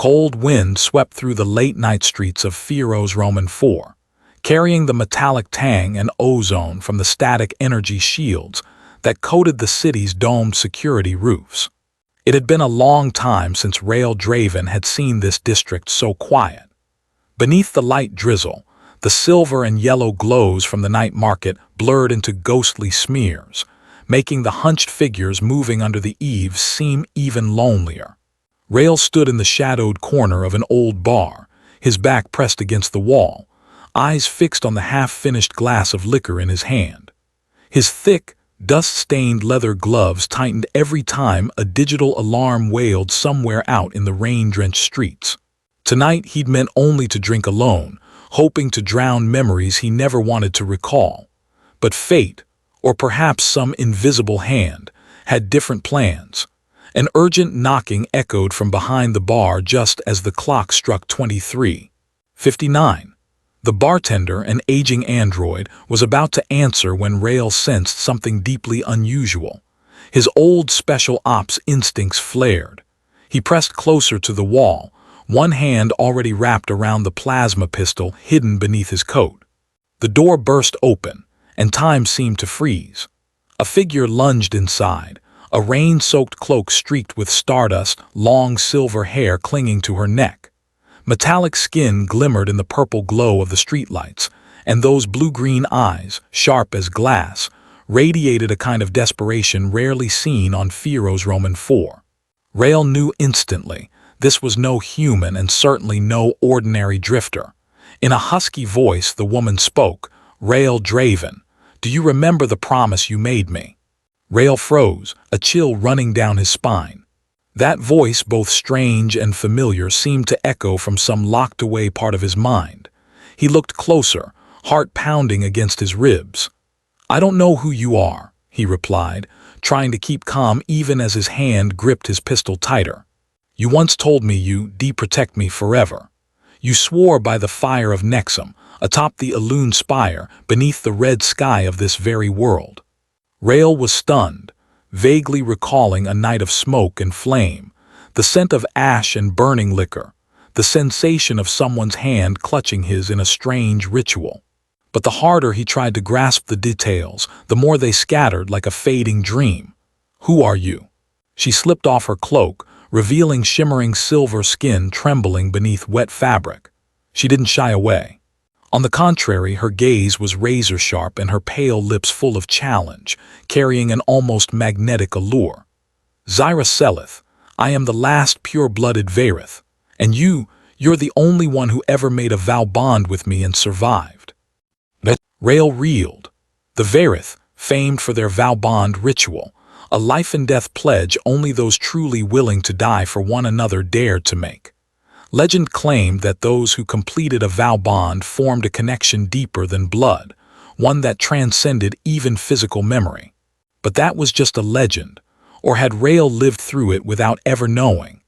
Cold wind swept through the late-night streets of Feros-IV, carrying the metallic tang and ozone from the static energy shields that coated the city's domed security roofs. It had been a long time since Rael Draven had seen this district so quiet. Beneath the light drizzle, the silver and yellow glows from the night market blurred into ghostly smears, making the hunched figures moving under the eaves seem even lonelier. Rael stood in the shadowed corner of an old bar, his back pressed against the wall, eyes fixed on the half-finished glass of liquor in his hand. His thick, dust-stained leather gloves tightened every time a digital alarm wailed somewhere out in the rain-drenched streets. Tonight he'd meant only to drink alone, hoping to drown memories he never wanted to recall. But fate, or perhaps some invisible hand, had different plans. An urgent knocking echoed from behind the bar just as the clock struck 23:59. The bartender, an aging android, was about to answer when Rael sensed something deeply unusual. His old special ops instincts flared. He pressed closer to the wall, one hand already wrapped around the plasma pistol hidden beneath his coat. The door burst open, and time seemed to freeze. A figure lunged inside, a rain-soaked cloak streaked with stardust, long silver hair clinging to her neck. Metallic skin glimmered in the purple glow of the streetlights, and those blue-green eyes, sharp as glass, radiated a kind of desperation rarely seen on Feros-IV. Rael knew instantly this was no human and certainly no ordinary drifter. In a husky voice, the woman spoke. "Rael Draven, do you remember the promise you made me?" Rael froze, a chill running down his spine. That voice, both strange and familiar, seemed to echo from some locked-away part of his mind. He looked closer, heart pounding against his ribs. "I don't know who you are," he replied, trying to keep calm even as his hand gripped his pistol tighter. "You once told me you'd protect me forever. You swore by the fire of Nexum, atop the Elune spire, beneath the red sky of this very world." Rael was stunned, vaguely recalling a night of smoke and flame, the scent of ash and burning liquor, the sensation of someone's hand clutching his in a strange ritual. But the harder he tried to grasp the details, the more they scattered like a fading dream. "Who are you?" She slipped off her cloak, revealing shimmering silver skin trembling beneath wet fabric. She didn't shy away. On the contrary, her gaze was razor-sharp and her pale lips full of challenge, carrying an almost magnetic allure. "Zyra Seleth, I am the last pure-blooded Varith, and you're the only one who ever made a vow-bond with me and survived." Rael reeled. The Varith, famed for their vow-bond ritual, a life-and-death pledge only those truly willing to die for one another dared to make. Legend claimed that those who completed a vow bond formed a connection deeper than blood, one that transcended even physical memory. But that was just a legend, or had Rael lived through it without ever knowing?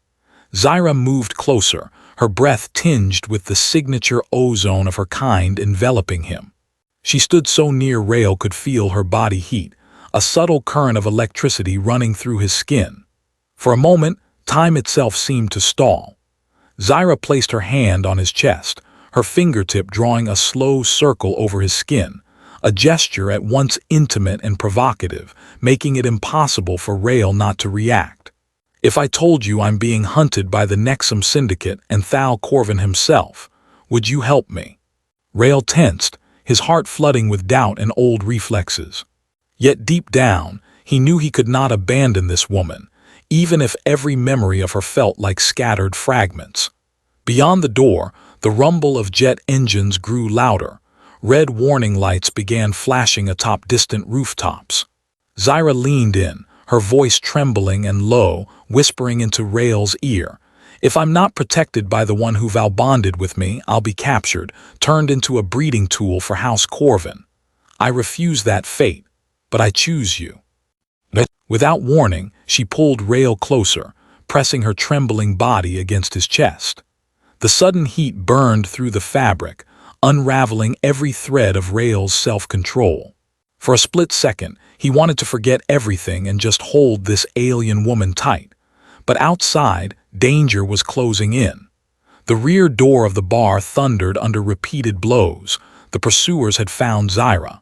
Zyra moved closer, her breath tinged with the signature ozone of her kind enveloping him. She stood so near Rael could feel her body heat, a subtle current of electricity running through his skin. For a moment, time itself seemed to stall. Zyra placed her hand on his chest, her fingertip drawing a slow circle over his skin, a gesture at once intimate and provocative, making it impossible for Rael not to react. "If I told you I'm being hunted by the Nexum Syndicate and Thal Corvin himself, would you help me?" Rael tensed, his heart flooding with doubt and old reflexes. Yet deep down, he knew he could not abandon this woman, even if every memory of her felt like scattered fragments. Beyond the door, the rumble of jet engines grew louder. Red warning lights began flashing atop distant rooftops. Zyra leaned in, her voice trembling and low, whispering into Rael's ear. "If I'm not protected by the one who vow-bonded with me, I'll be captured, turned into a breeding tool for House Corvin. I refuse that fate, but I choose you." Without warning, she pulled Rael closer, pressing her trembling body against his chest. The sudden heat burned through the fabric, unraveling every thread of Rael's self-control. For a split second, he wanted to forget everything and just hold this alien woman tight. But outside, Danger was closing in. The rear door of the bar thundered under repeated blows. The pursuers had found Zyra.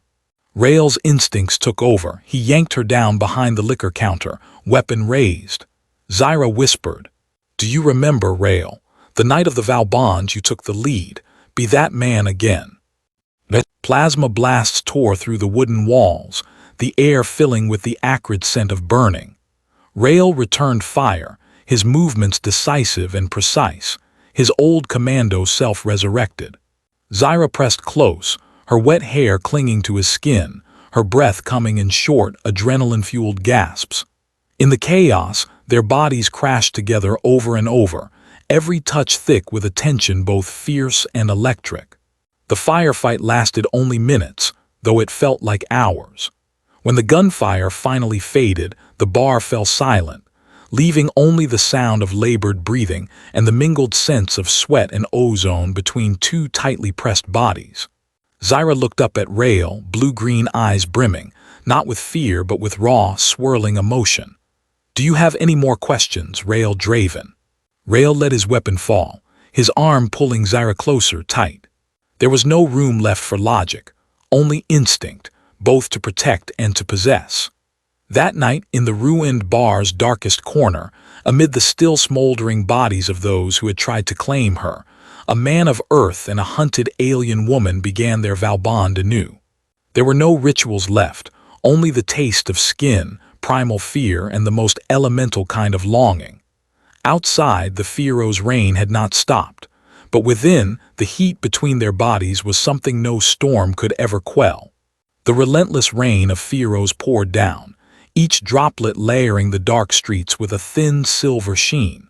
Rael's instincts took over. He yanked her down behind the liquor counter, weapon raised. Zyra whispered, "Do you remember, Rael? The night of the vow-bond you took the lead. Be that man again." Plasma blasts tore through the wooden walls, the air filling with the acrid scent of burning. Rael returned fire, his movements decisive and precise, his old commando self resurrected. Zyra pressed close, her wet hair clinging to his skin, her breath coming in short, adrenaline-fueled gasps. In the chaos, their bodies crashed together over and over, every touch thick with a tension both fierce and electric. The firefight lasted only minutes, though it felt like hours. When the gunfire finally faded, the bar fell silent, leaving only the sound of labored breathing and the mingled sense of sweat and ozone between two tightly pressed bodies. Zyra looked up at Rael, blue-green eyes brimming, not with fear but with raw, swirling emotion. "Do you have any more questions, Rael Draven?" Rael let his weapon fall, his arm pulling Zyra closer, tight. There was no room left for logic, only instinct, both to protect and to possess. That night, in the ruined bar's darkest corner, amid the still smoldering bodies of those who had tried to claim her, a man of Earth and a hunted alien woman began their vow-bond anew. There were no rituals left, only the taste of skin, primal fear, and the most elemental kind of longing. Outside, the Feros' reign had not stopped, but within, the heat between their bodies was something no storm could ever quell. The relentless rain of Feros poured down, each droplet layering the dark streets with a thin silver sheen.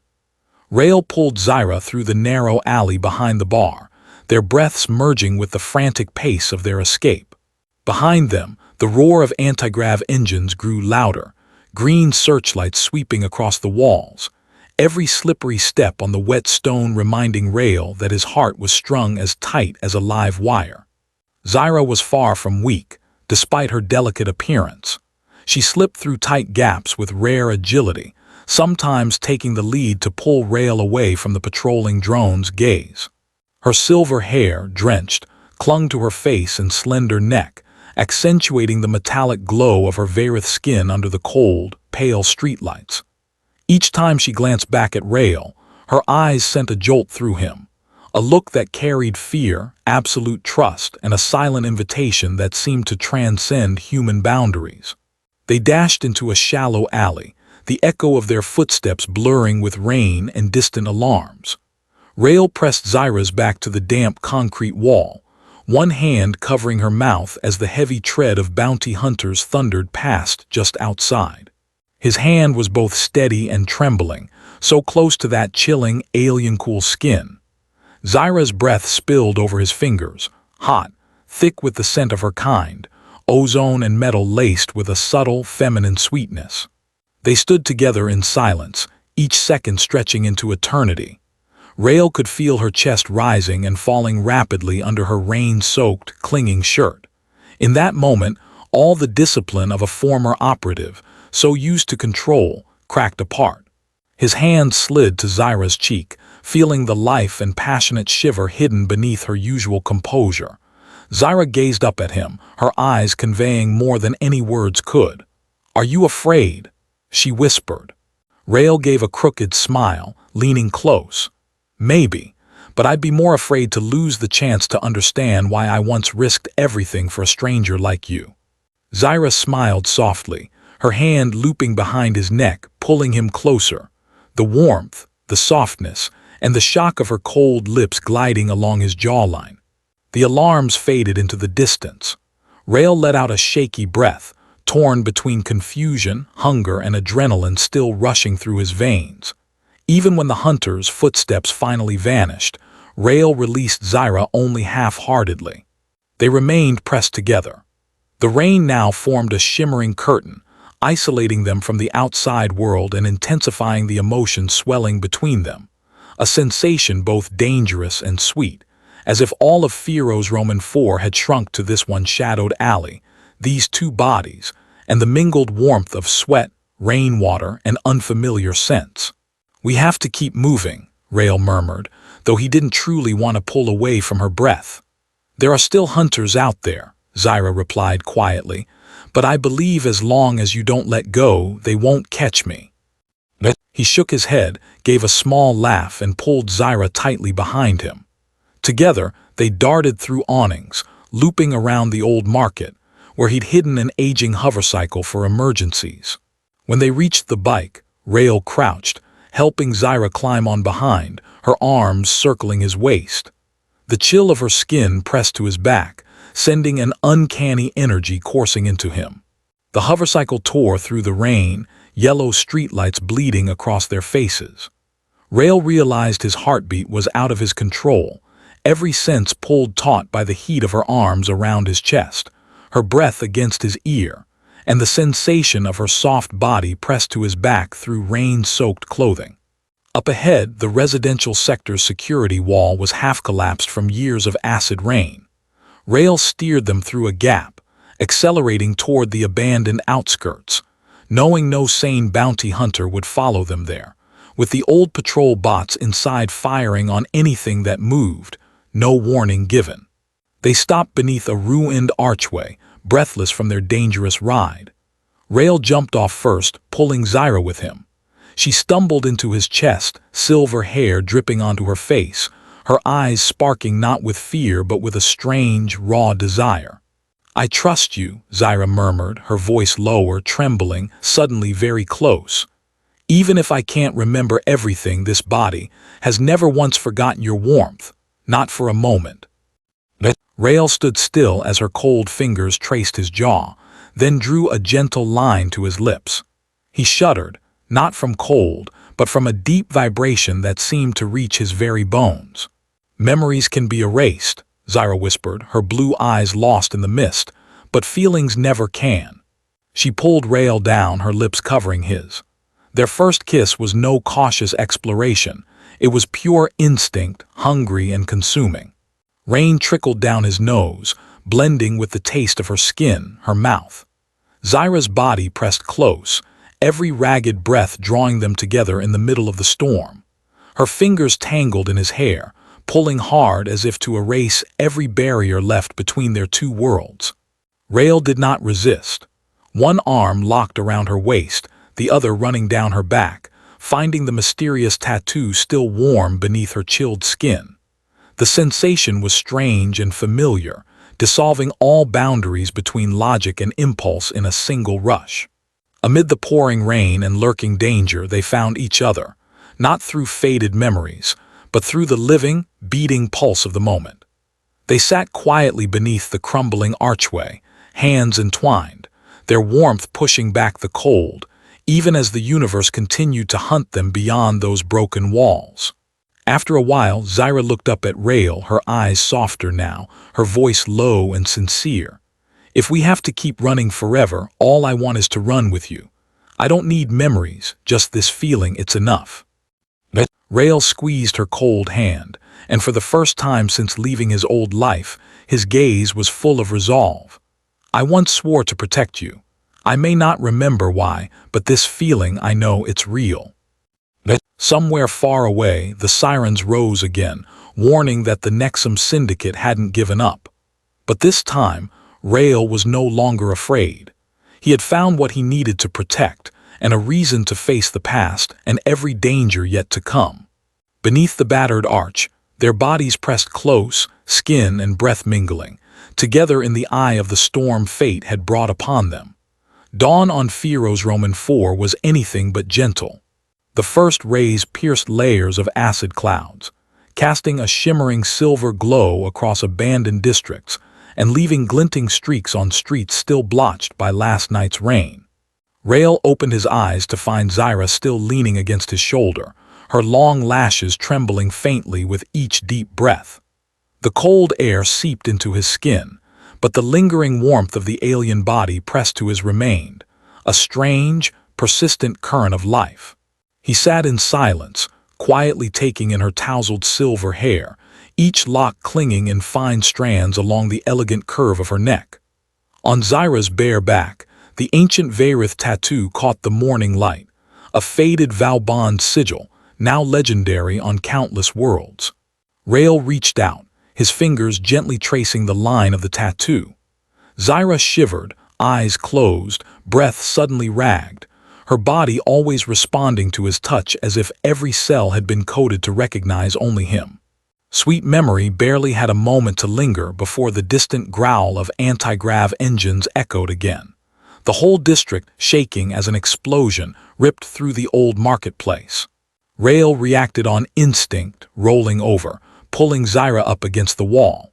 Rael pulled Zyra through the narrow alley behind the bar, their breaths merging with the frantic pace of their escape. Behind them, the roar of anti-grav engines grew louder, green searchlights sweeping across the walls, every slippery step on the wet stone reminding Rael that his heart was strung as tight as a live wire. Zyra was far from weak, despite her delicate appearance. She slipped through tight gaps with rare agility, sometimes taking the lead to pull Rael away from the patrolling drone's gaze. Her silver hair, drenched, clung to her face and slender neck, accentuating the metallic glow of her Varith skin under the cold, pale streetlights. Each time she glanced back at Rael, her eyes sent a jolt through him, a look that carried fear, absolute trust, and a silent invitation that seemed to transcend human boundaries. They dashed into a shallow alley, the echo of their footsteps blurring with rain and distant alarms. Rael pressed Zyra's back to the damp concrete wall, one hand covering her mouth as the heavy tread of bounty hunters thundered past just outside. His hand was both steady and trembling, so close to that chilling, alien-cool skin. Zyra's breath spilled over his fingers, hot, thick with the scent of her kind, ozone and metal laced with a subtle, feminine sweetness. They stood together in silence, each second stretching into eternity. Rael could feel her chest rising and falling rapidly under her rain-soaked, clinging shirt. In that moment, all the discipline of a former operative, so used to control, cracked apart. His hand slid to Zyra's cheek, feeling the life and passionate shiver hidden beneath her usual composure. Zyra gazed up at him, her eyes conveying more than any words could. "Are you afraid?" she whispered. Rael gave a crooked smile, leaning close. "Maybe, but I'd be more afraid to lose the chance to understand why I once risked everything for a stranger like you." Zyra smiled softly, her hand looping behind his neck, pulling him closer. The warmth, the softness, and the shock of her cold lips gliding along his jawline. The alarms faded into the distance. Rael let out a shaky breath, torn between confusion, hunger, and adrenaline still rushing through his veins. Even when the hunter's footsteps finally vanished, Rael released Zyra only half-heartedly. They remained pressed together. The rain now formed a shimmering curtain, isolating them from the outside world and intensifying the emotion swelling between them. A sensation both dangerous and sweet, as if all of Feros' Roman IV had shrunk to this one shadowed alley, these two bodies, and the mingled warmth of sweat, rainwater, and unfamiliar scents. "We have to keep moving," Rael murmured, though he didn't truly want to pull away from her breath. "There are still hunters out there," Zyra replied quietly, "but I believe as long as you don't let go, they won't catch me." He shook his head, gave a small laugh, and pulled Zyra tightly behind him. Together, they darted through awnings, looping around the old market, where he'd hidden an aging hovercycle for emergencies. When they reached the bike, Rael crouched, helping Zyra climb on behind, her arms circling his waist. The chill of her skin pressed to his back, sending an uncanny energy coursing into him. The hovercycle tore through the rain, yellow streetlights bleeding across their faces. Rael realized his heartbeat was out of his control, every sense pulled taut by the heat of her arms around his chest, her breath against his ear, and the sensation of her soft body pressed to his back through rain-soaked clothing. Up ahead, the residential sector's security wall was half-collapsed from years of acid rain. Rael steered them through a gap, accelerating toward the abandoned outskirts, knowing no sane bounty hunter would follow them there, with the old patrol bots inside firing on anything that moved, no warning given. They stopped beneath a ruined archway, breathless from their dangerous ride. Rael jumped off first, pulling Zyra with him. She stumbled into his chest, silver hair dripping onto her face, her eyes sparking not with fear but with a strange, raw desire. "I trust you," Zyra murmured, her voice lower, trembling, suddenly very close. "Even if I can't remember everything, this body has never once forgotten your warmth, not for a moment." Rael stood still as her cold fingers traced his jaw, then drew a gentle line to his lips. He shuddered, not from cold, but from a deep vibration that seemed to reach his very bones. "Memories can be erased," Zyra whispered, her blue eyes lost in the mist, "but feelings never can." She pulled Rael down, her lips covering his. Their first kiss was no cautious exploration. It was pure instinct, hungry and consuming. Rain trickled down his nose, blending with the taste of her skin, her mouth. Zyra's body pressed close, every ragged breath drawing them together in the middle of the storm. Her fingers tangled in his hair, pulling hard as if to erase every barrier left between their two worlds. Rael did not resist. One arm locked around her waist, the other running down her back, finding the mysterious tattoo still warm beneath her chilled skin. The sensation was strange and familiar, dissolving all boundaries between logic and impulse in a single rush. Amid the pouring rain and lurking danger, they found each other, not through faded memories, but through the living, beating pulse of the moment. They sat quietly beneath the crumbling archway, hands entwined, their warmth pushing back the cold, even as the universe continued to hunt them beyond those broken walls. After a while, Zyra looked up at Rael, her eyes softer now, her voice low and sincere. "If we have to keep running forever, all I want is to run with you. I don't need memories, just this feeling, it's enough." Rael squeezed her cold hand, and for the first time since leaving his old life, his gaze was full of resolve. "I once swore to protect you. I may not remember why, but this feeling, I know it's real." Somewhere far away, the sirens rose again, warning that the Nexum syndicate hadn't given up. But this time, Rael was no longer afraid. He had found what he needed to protect, and a reason to face the past and every danger yet to come. Beneath the battered arch, their bodies pressed close, skin and breath mingling, together in the eye of the storm fate had brought upon them. Dawn on Feros-IV was anything but gentle. The first rays pierced layers of acid clouds, casting a shimmering silver glow across abandoned districts and leaving glinting streaks on streets still blotched by last night's rain. Rael opened his eyes to find Zyra still leaning against his shoulder, her long lashes trembling faintly with each deep breath. The cold air seeped into his skin, but the lingering warmth of the alien body pressed to his remained, a strange, persistent current of life. He sat in silence, quietly taking in her tousled silver hair, each lock clinging in fine strands along the elegant curve of her neck. On Zyra's bare back, the ancient Varith tattoo caught the morning light, a faded vow-bond sigil, now legendary on countless worlds. Rael reached out, his fingers gently tracing the line of the tattoo. Zyra shivered, eyes closed, breath suddenly ragged, her body always responding to his touch as if every cell had been coded to recognize only him. Sweet memory barely had a moment to linger before the distant growl of anti-grav engines echoed again. The whole district shaking as an explosion ripped through the old marketplace. Rael reacted on instinct, rolling over, pulling Zyra up against the wall.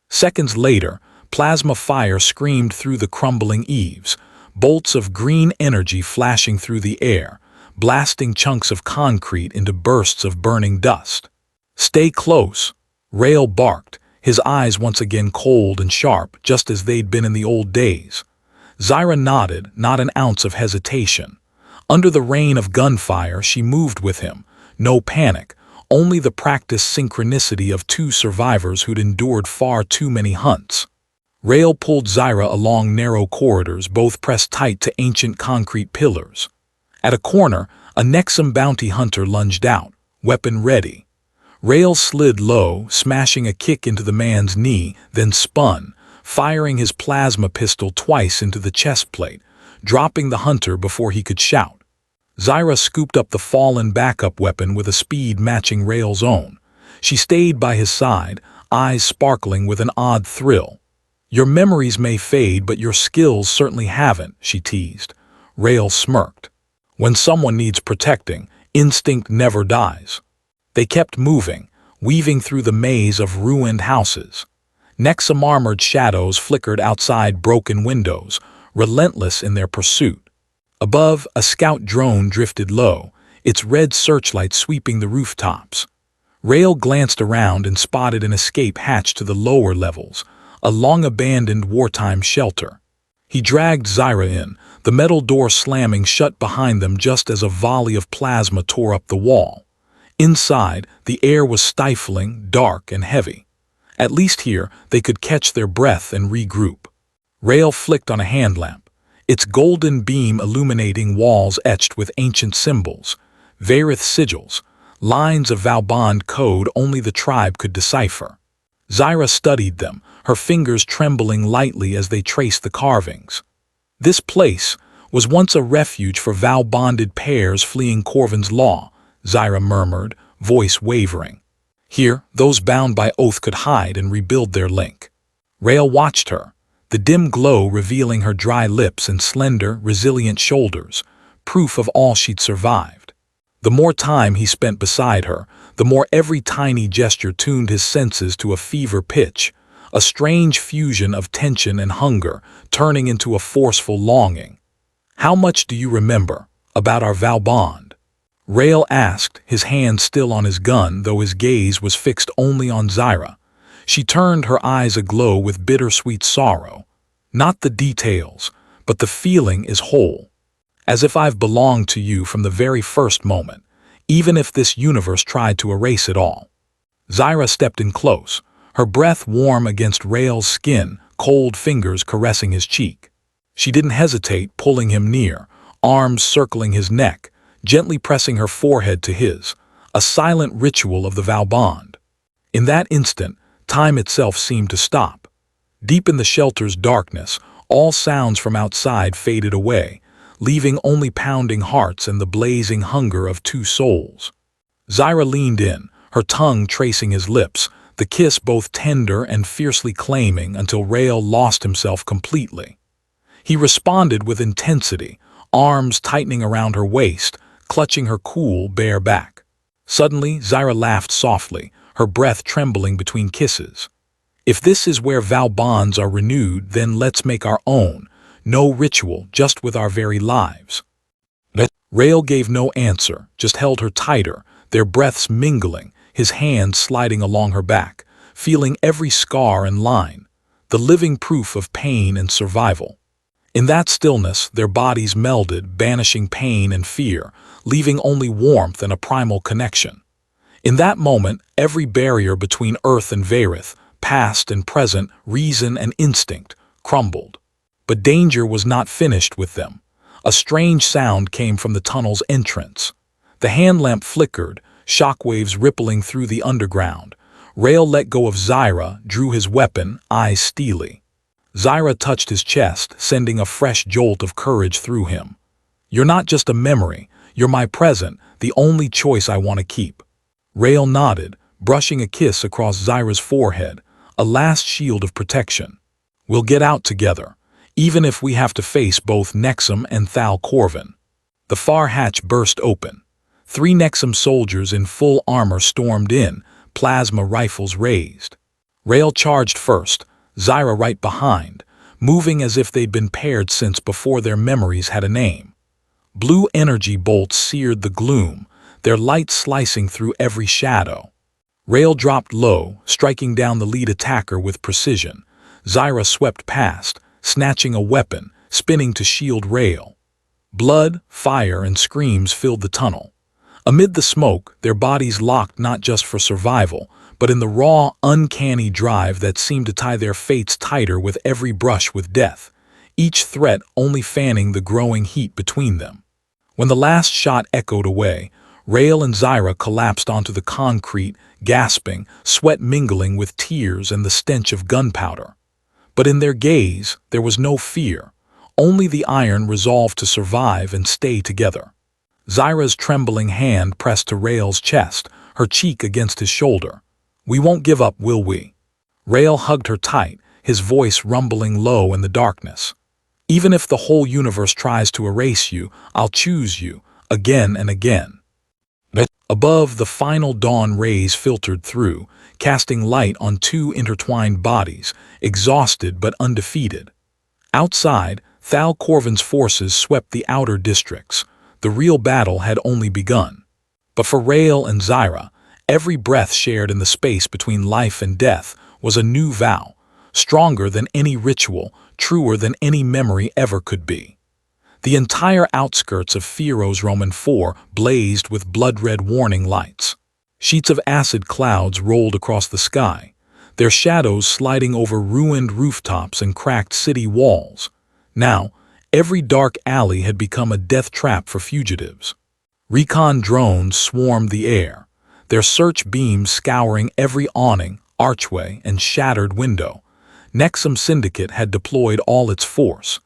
Seconds later, plasma fire screamed through the crumbling eaves, bolts of green energy flashing through the air, blasting chunks of concrete into bursts of burning dust. "Stay close," Rael barked, his eyes once again cold and sharp, just as they'd been in the old days. Zyra nodded, not an ounce of hesitation. Under the rain of gunfire, she moved with him. No panic, only the practiced synchronicity of two survivors who'd endured far too many hunts. Rael pulled Zyra along narrow corridors, both pressed tight to ancient concrete pillars. At a corner, a Nexum bounty hunter lunged out, weapon ready. Rael slid low, smashing a kick into the man's knee, then spun, firing his plasma pistol twice into the chest plate, dropping the hunter before he could shout. Zyra scooped up the fallen backup weapon with a speed matching Rael's own. She stayed by his side, eyes sparkling with an odd thrill. "Your memories may fade, but your skills certainly haven't," she teased. Rael smirked. "When someone needs protecting, instinct never dies." They kept moving, weaving through the maze of ruined houses. Nexum-armored shadows flickered outside broken windows, relentless in their pursuit. Above, a scout drone drifted low, its red searchlight sweeping the rooftops. Rael glanced around and spotted an escape hatch to the lower levels, a long-abandoned wartime shelter. He dragged Zyra in, the metal door slamming shut behind them just as a volley of plasma tore up the wall. Inside, the air was stifling, dark, and heavy. At least here, they could catch their breath and regroup. Rael flicked on a hand lamp, its golden beam illuminating walls etched with ancient symbols, Varith sigils, lines of vow-bond code only the tribe could decipher. Zyra studied them, her fingers trembling lightly as they traced the carvings. This place was once a refuge for vow-bonded pairs fleeing Corvin's law, Zyra murmured, voice wavering. Here, those bound by oath could hide and rebuild their link. Rael watched her, the dim glow revealing her dry lips and slender, resilient shoulders, proof of all she'd survived. The more time he spent beside her, the more every tiny gesture tuned his senses to a fever pitch, a strange fusion of tension and hunger, turning into a forceful longing. "How much do you remember about our vow-bond?" Rael asked, his hand still on his gun, though his gaze was fixed only on Zyra. She turned, her eyes aglow with bittersweet sorrow. "Not the details, but the feeling is whole. As if I've belonged to you from the very first moment, even if this universe tried to erase it all." Zyra stepped in close, her breath warm against Rael's skin, cold fingers caressing his cheek. She didn't hesitate, pulling him near, arms circling his neck, gently pressing her forehead to his, a silent ritual of the vow-bond. In that instant, time itself seemed to stop. Deep in the shelter's darkness, all sounds from outside faded away, leaving only pounding hearts and the blazing hunger of two souls. Zyra leaned in, her tongue tracing his lips, the kiss both tender and fiercely claiming until Rael lost himself completely. He responded with intensity, arms tightening around her waist, clutching her cool, bare back. Suddenly, Zyra laughed softly, her breath trembling between kisses. "If this is where vow-bonds are renewed, then let's make our own. No ritual, just with our very lives." Rael gave no answer, just held her tighter, their breaths mingling, his hands sliding along her back, feeling every scar and line, the living proof of pain and survival. In that stillness, their bodies melded, banishing pain and fear, leaving only warmth and a primal connection. In that moment, every barrier between Earth and Varith, past and present, reason and instinct, crumbled. But danger was not finished with them. A strange sound came from the tunnel's entrance. The hand lamp flickered, shockwaves rippling through the underground. Rael let go of Zyra, drew his weapon, eyes steely. Zyra touched his chest, sending a fresh jolt of courage through him. "You're not just a memory, you're my present, the only choice I want to keep." Rael nodded, brushing a kiss across Zyra's forehead, a last shield of protection. "We'll get out together, even if we have to face both Nexum and Thal Corvin." The far hatch burst open. 3 Nexum soldiers in full armor stormed in, plasma rifles raised. Rael charged first, Zyra right behind, moving as if they'd been paired since before their memories had a name. Blue energy bolts seared the gloom, their light slicing through every shadow. Rael dropped low, striking down the lead attacker with precision. Zyra swept past, snatching a weapon, spinning to shield Rael. Blood, fire, and screams filled the tunnel. Amid the smoke, their bodies locked not just for survival, but in the raw, uncanny drive that seemed to tie their fates tighter with every brush with death, each threat only fanning the growing heat between them. When the last shot echoed away, Rael and Zyra collapsed onto the concrete, gasping, sweat mingling with tears and the stench of gunpowder. But in their gaze, there was no fear, only the iron resolve to survive and stay together. Zyra's trembling hand pressed to Rael's chest, her cheek against his shoulder. "We won't give up, will we?" Rael hugged her tight, his voice rumbling low in the darkness. "Even if the whole universe tries to erase you, I'll choose you, again and again." Above, the final dawn rays filtered through, casting light on 2 intertwined bodies, exhausted but undefeated. Outside, Thal Corvin's forces swept the outer districts. The real battle had only begun. But for Rael and Zyra, every breath shared in the space between life and death was a new vow, stronger than any ritual, truer than any memory ever could be. The entire outskirts of Feros-IV blazed with blood-red warning lights. Sheets of acid clouds rolled across the sky, their shadows sliding over ruined rooftops and cracked city walls. Now, every dark alley had become a death trap for fugitives. Recon drones swarmed the air, their search beams scouring every awning, archway, and shattered window. Nexum Syndicate had deployed all its force,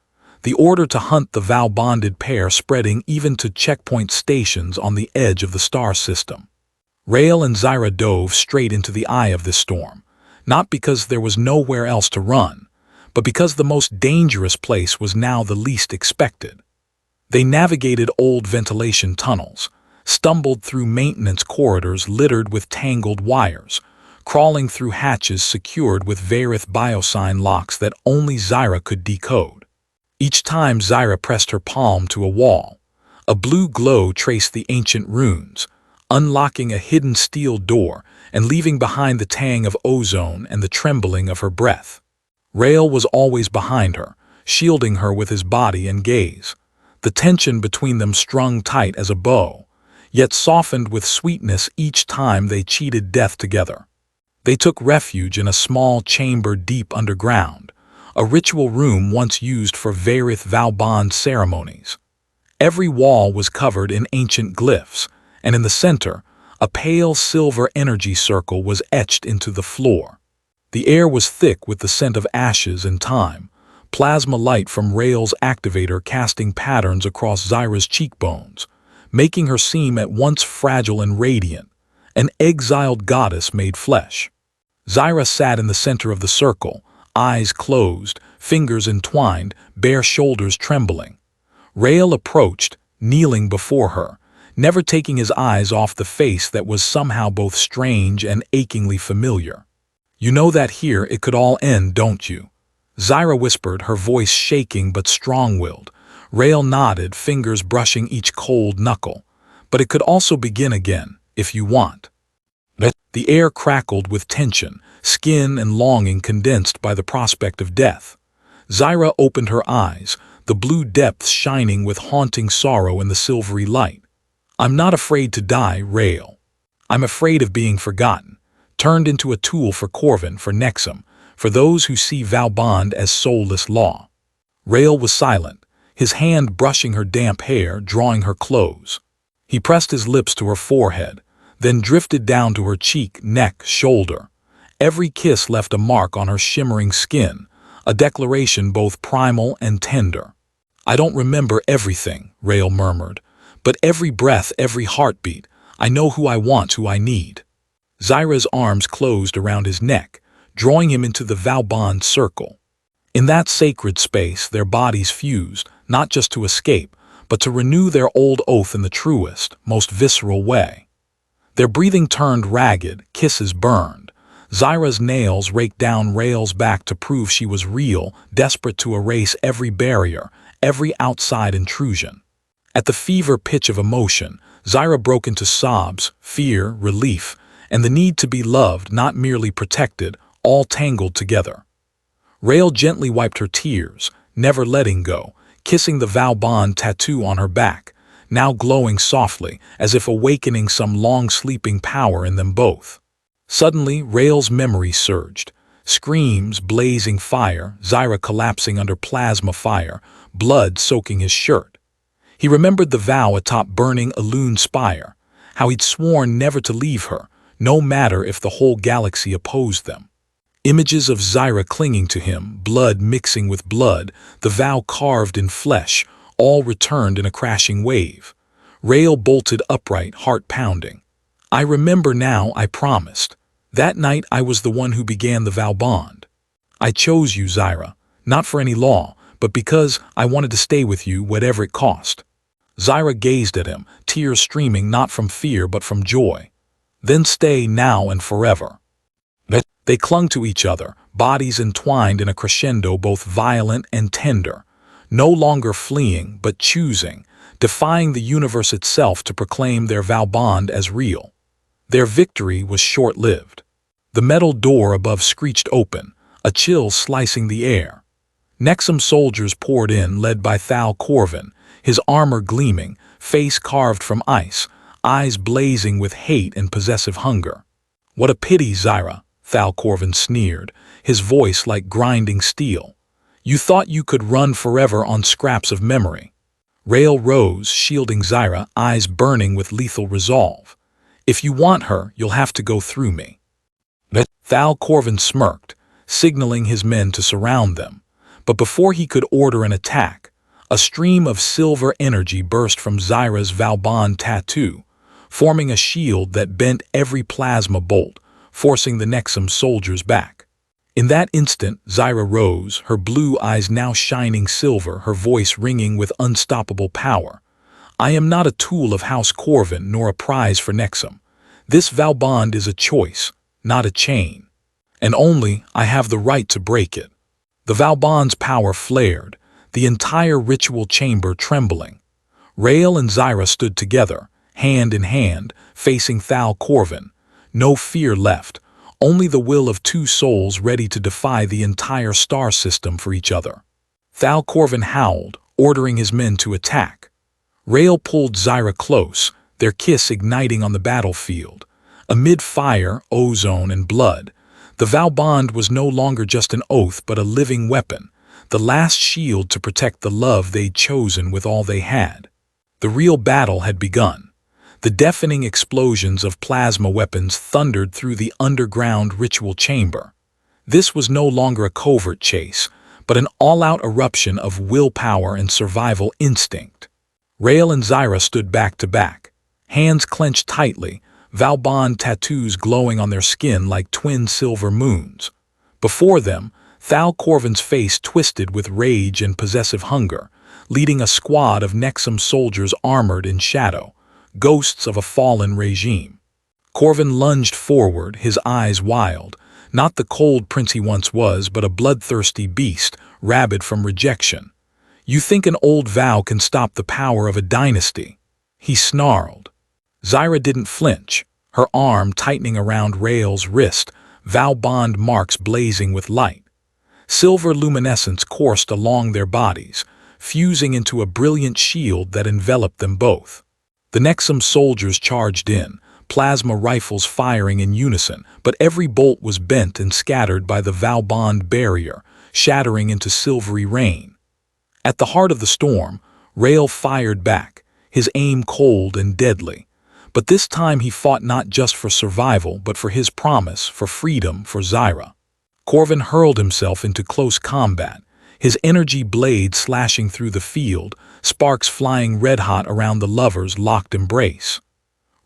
the order to hunt the vow-bonded pair spreading even to checkpoint stations on the edge of the star system. Rael and Zyra dove straight into the eye of this storm, not because there was nowhere else to run, but because the most dangerous place was now the least expected. They navigated old ventilation tunnels, stumbled through maintenance corridors littered with tangled wires, crawling through hatches secured with Varith biosign locks that only Zyra could decode. Each time Zyra pressed her palm to a wall, a blue glow traced the ancient runes, unlocking a hidden steel door and leaving behind the tang of ozone and the trembling of her breath. Rael was always behind her, shielding her with his body and gaze, the tension between them strung tight as a bow, yet softened with sweetness each time they cheated death together. They took refuge in a small chamber deep underground, a ritual room once used for Varith vow-bond ceremonies. Every wall was covered in ancient glyphs, and in the center, a pale silver energy circle was etched into the floor. The air was thick with the scent of ashes and time, plasma light from Rael's activator casting patterns across Zyra's cheekbones, making her seem at once fragile and radiant, an exiled goddess made flesh. Zyra sat in the center of the circle, eyes closed, fingers entwined, bare shoulders trembling. Rael approached, kneeling before her, never taking his eyes off the face that was somehow both strange and achingly familiar. "You know that here it could all end, don't you?" Zyra whispered, her voice shaking but strong-willed. Rael nodded, fingers brushing each cold knuckle. "But it could also begin again, if you want." The air crackled with tension, skin and longing condensed by the prospect of death. Zyra opened her eyes, the blue depths shining with haunting sorrow in the silvery light. "I'm not afraid to die, Rael. I'm afraid of being forgotten, turned into a tool for Corvin, for Nexum, for those who see vow-bond as soulless law." Rael was silent, his hand brushing her damp hair, drawing her close. He pressed his lips to her forehead, then drifted down to her cheek, neck, shoulder. Every kiss left a mark on her shimmering skin, a declaration both primal and tender. "I don't remember everything," Rael murmured, "but every breath, every heartbeat, I know who I want, who I need." Zyra's arms closed around his neck, drawing him into the vow-bond circle. In that sacred space, their bodies fused, not just to escape, but to renew their old oath in the truest, most visceral way. Their breathing turned ragged, kisses burned. Zyra's nails raked down Rael's back to prove she was real, desperate to erase every barrier, every outside intrusion. At the fever pitch of emotion, Zyra broke into sobs, fear, relief, and the need to be loved, not merely protected, all tangled together. Rael gently wiped her tears, never letting go, kissing the vow-bond tattoo on her back, now glowing softly, as if awakening some long-sleeping power in them both. Suddenly, Rael's memory surged. Screams, blazing fire, Zyra collapsing under plasma fire, blood soaking his shirt. He remembered the vow atop burning Elune spire, how he'd sworn never to leave her, no matter if the whole galaxy opposed them. Images of Zyra clinging to him, blood mixing with blood, the vow carved in flesh, all returned in a crashing wave. Rael bolted upright, heart pounding. "I remember now, I promised. That night I was the one who began the vow-bond. I chose you, Zyra, not for any law, but because I wanted to stay with you, whatever it cost." Zyra gazed at him, tears streaming not from fear but from joy. "Then stay now and forever." They clung to each other, bodies entwined in a crescendo both violent and tender, no longer fleeing but choosing, defying the universe itself to proclaim their vow-bond as real. Their victory was short-lived. The metal door above screeched open, a chill slicing the air. Nexum soldiers poured in, led by Thal Corvin, his armor gleaming, face carved from ice, eyes blazing with hate and possessive hunger. "What a pity, Zyra," Thal Corvin sneered, his voice like grinding steel. "You thought you could run forever on scraps of memory." Rael rose, shielding Zyra, eyes burning with lethal resolve. "If you want her, you'll have to go through me." Thal Corvin smirked, signaling his men to surround them. But before he could order an attack, a stream of silver energy burst from Zyra's vow-bond tattoo, forming a shield that bent every plasma bolt, forcing the Nexum soldiers back. In that instant, Zyra rose, her blue eyes now shining silver, her voice ringing with unstoppable power. "I am not a tool of House Corvin nor a prize for Nexum. This vow-bond is a choice, not a chain. And only I have the right to break it." The vow-bond's power flared, the entire ritual chamber trembling. Rael and Zyra stood together, hand in hand, facing Thal Corvin. No fear left, only the will of two souls ready to defy the entire star system for each other. Thal Corvin howled, ordering his men to attack. Rael pulled Zyra close, their kiss igniting on the battlefield. Amid fire, ozone, and blood, the vow-bond was no longer just an oath but a living weapon, the last shield to protect the love they'd chosen with all they had. The real battle had begun. The deafening explosions of plasma weapons thundered through the underground ritual chamber. This was no longer a covert chase, but an all-out eruption of willpower and survival instinct. Rael and Zyra stood back to back, hands clenched tightly, vow-bond tattoos glowing on their skin like twin silver moons. Before them, Thal Corvin's face twisted with rage and possessive hunger, leading a squad of Nexum soldiers armored in shadow, ghosts of a fallen regime. Corvin lunged forward, his eyes wild, not the cold prince he once was, but a bloodthirsty beast, rabid from rejection. "You think an old vow can stop the power of a dynasty?" he snarled. Zyra didn't flinch, her arm tightening around Rael's wrist, vow-bond marks blazing with light. Silver luminescence coursed along their bodies, fusing into a brilliant shield that enveloped them both. The Nexum soldiers charged in, plasma rifles firing in unison, but every bolt was bent and scattered by the vow-bond barrier, shattering into silvery rain. At the heart of the storm, Rael fired back, his aim cold and deadly. But this time he fought not just for survival, but for his promise, for freedom, for Zyra. Corvin hurled himself into close combat, his energy blade slashing through the field, sparks flying red-hot around the lovers' locked embrace.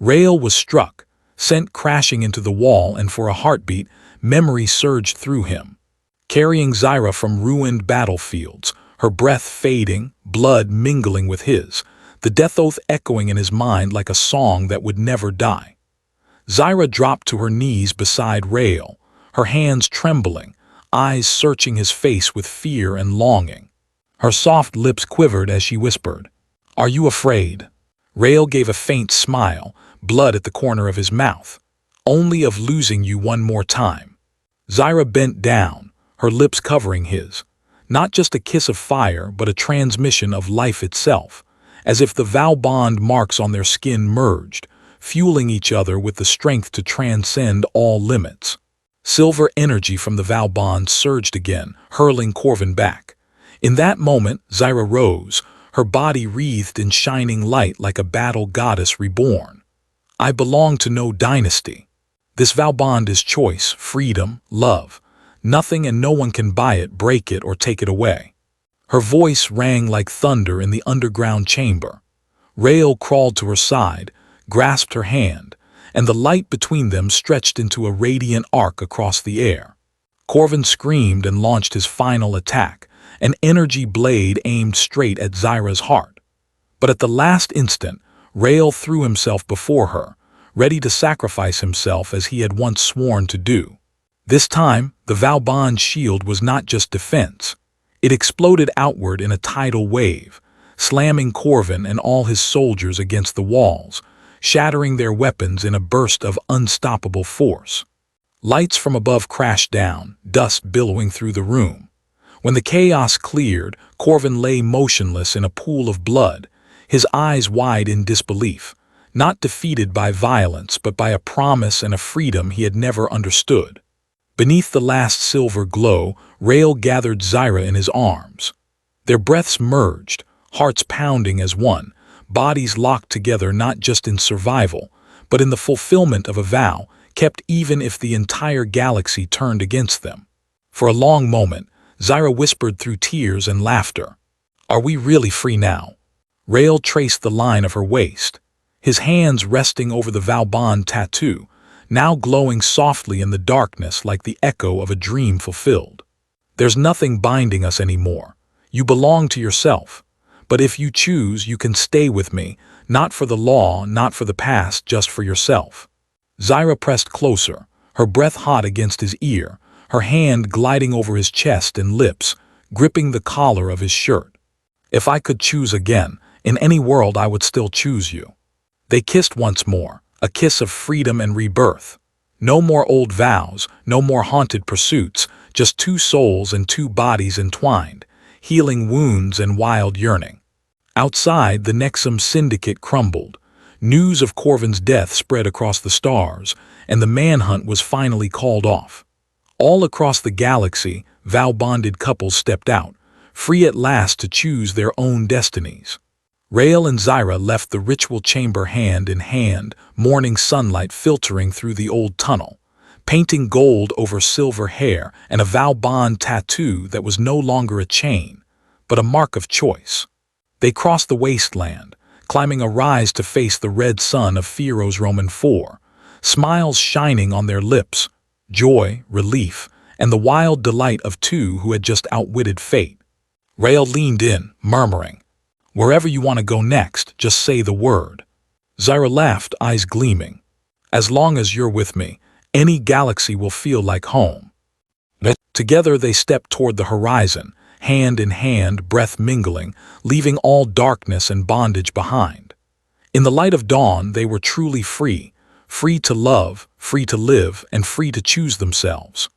Rael was struck, sent crashing into the wall, and for a heartbeat, memory surged through him. Carrying Zyra from ruined battlefields, her breath fading, blood mingling with his, the death oath echoing in his mind like a song that would never die. Zyra dropped to her knees beside Rael, her hands trembling, eyes searching his face with fear and longing. Her soft lips quivered as she whispered, "Are you afraid?" Rael gave a faint smile, blood at the corner of his mouth. "Only of losing you one more time." Zyra bent down, her lips covering his. Not just a kiss of fire, but a transmission of life itself, as if the vow-bond marks on their skin merged, fueling each other with the strength to transcend all limits. Silver energy from the vow-bond surged again, hurling Corvin back. In that moment, Zyra rose, her body wreathed in shining light like a battle goddess reborn. "I belong to no dynasty. This vow-bond is choice, freedom, love. Nothing and no one can buy it, break it, or take it away." Her voice rang like thunder in the underground chamber. Rael crawled to her side, grasped her hand, and the light between them stretched into a radiant arc across the air. Corvin screamed and launched his final attack, an energy blade aimed straight at Zyra's heart. But at the last instant, Rael threw himself before her, ready to sacrifice himself as he had once sworn to do. This time, the vow-bond shield was not just defense. It exploded outward in a tidal wave, slamming Corvin and all his soldiers against the walls, shattering their weapons in a burst of unstoppable force. Lights from above crashed down, dust billowing through the room. When the chaos cleared, Corvin lay motionless in a pool of blood, his eyes wide in disbelief, not defeated by violence but by a promise and a freedom he had never understood. Beneath the last silver glow, Rael gathered Zyra in his arms. Their breaths merged, hearts pounding as one, bodies locked together not just in survival, but in the fulfillment of a vow, kept even if the entire galaxy turned against them. For a long moment, Zyra whispered through tears and laughter, "Are we really free now?" Rael traced the line of her waist, his hands resting over the vow-bond tattoo, now glowing softly in the darkness like the echo of a dream fulfilled. "There's nothing binding us anymore. You belong to yourself. But if you choose, you can stay with me, not for the law, not for the past, just for yourself." Zyra pressed closer, her breath hot against his ear, her hand gliding over his chest and lips, gripping the collar of his shirt. "If I could choose again, in any world I would still choose you." They kissed once more, a kiss of freedom and rebirth. No more old vows, no more haunted pursuits, just two souls and two bodies entwined, healing wounds and wild yearning. Outside, the Nexum syndicate crumbled. News of Corvin's death spread across the stars, and the manhunt was finally called off. All across the galaxy, vow-bonded couples stepped out, free at last to choose their own destinies. Rael and Zyra left the ritual chamber hand in hand, morning sunlight filtering through the old tunnel, painting gold over silver hair and a vow-bond tattoo that was no longer a chain, but a mark of choice. They crossed the wasteland, climbing a rise to face the red sun of Feros-IV, smiles shining on their lips, joy, relief, and the wild delight of two who had just outwitted fate. Rael leaned in, murmuring, "Wherever you want to go next, just say the word." Zyra laughed, eyes gleaming. "As long as you're with me, any galaxy will feel like home." Together they stepped toward the horizon, hand in hand, breath mingling, leaving all darkness and bondage behind. In the light of dawn, they were truly free, free to love, free to live, and free to choose themselves.